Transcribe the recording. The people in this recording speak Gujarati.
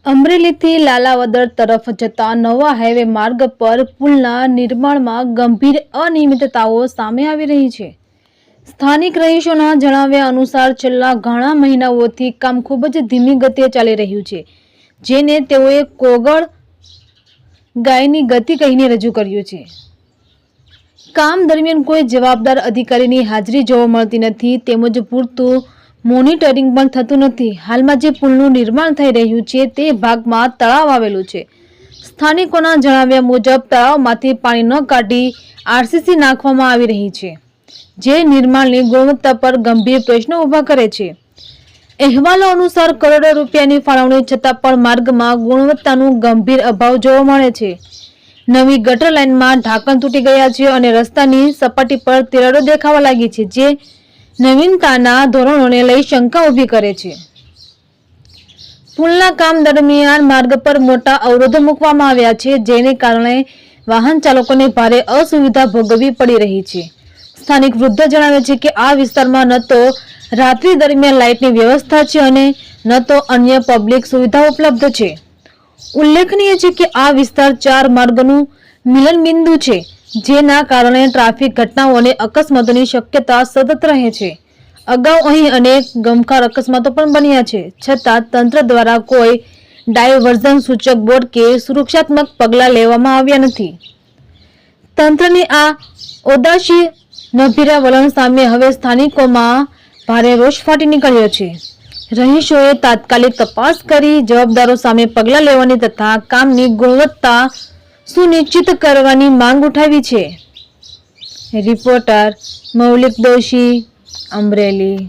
અમરેલીથી લાલાવદર તરફ જતા નવા હાઈવે માર્ગ પર પુલના નિર્માણમાં ગંભીર અનિયમિતતાઓ સામે આવી રહી છે। સ્થાનિક રહીશોના જણાવ્યા અનુસાર છેલ્લા ઘણા મહિનાઓથી કામ ખૂબ જ ધીમી ગતિએ ચાલી રહ્યું છે, જેને તેઓએ કોગળ ગાયની ગતિ કહીને રજૂ કર્યું છે। કામ દરમિયાન કોઈ જવાબદાર અધિકારીની હાજરી જોવા મળતી નથી, તેમજ પૂરતું મોનિટરિંગ પણ થતું નથી। હાલમાં જે પુલનું નિર્માણ થઈ રહ્યું છે તે ભાગમાં તળાવ આવેલું છે। સ્થાનિકોના જણાવ્યા મુજબ તળાવમાંથી પાણી ન કાઢી આરસીસી નાખવામાં આવી રહી છે, જે નિર્માણની ગુણવત્તા પર ગંભીર પ્રશ્નો ઊભા કરે છે। અહેવાલો અનુસાર કરોડો રૂપિયાની ફાળવણી છતાં પણ માર્ગમાં ગુણવત્તાનું ગંભીર અભાવ જોવા મળે છે। નવી ગટર લાઇનમાં ઢાંકણ તૂટી ગયા છે અને રસ્તાની સપાટી પર તિરાડો દેખાવા લાગી છે, જે નવીનતાના ધોરણોને લઈ શંકા ઊભી કરે છે। પુલના કામ દરમિયાન માર્ગ પર મોટા અવરોધો મૂકવામાં આવ્યા છે, જેને કારણે વાહન ચાલકોને ભારે અસુવિધા ભોગવવી પડી રહી છે। સ્થાનિક વૃદ્ધો જણાવે છે કે આ વિસ્તારમાં ન તો રાત્રિ દરમિયાન લાઇટની વ્યવસ્થા છે અને ન તો અન્ય પબ્લિક સુવિધાઓ ઉપલબ્ધ છે। ઉલ્લેખનીય છે કે આ વિસ્તાર 4 માર્ગોનું મિલન બિંદુ છે, જેના કારણે ટ્રાફિક ઘટનાઓ અને અકસ્માતોની શક્યતા સતત રહે છે। અગાઉ અહીં અનેક ગમખાર અકસ્માતો પણ બન્યા છે, છતાં તંત્ર દ્વારા કોઈ ડાયવર્ઝન સૂચક બોર્ડ કે સુરક્ષાત્મક પગલાં લેવામાં આવ્યા નથી। તંત્રની આ ઉદાસી નભીરા વલણ સામે હવે સ્થાનિકોમાં ભારે રોષ ફાટી નીકળ્યો છે। રહીશોએ તાત્કાલિક તપાસ કરી જવાબદારો સામે પગલાં લેવાની તથા કામની ગુણવત્તા સુનિશ્ચિત કરવાની માંગ ઉઠાવી છે। રિપોર્ટર મૌલિક દોશી, અમરેલી।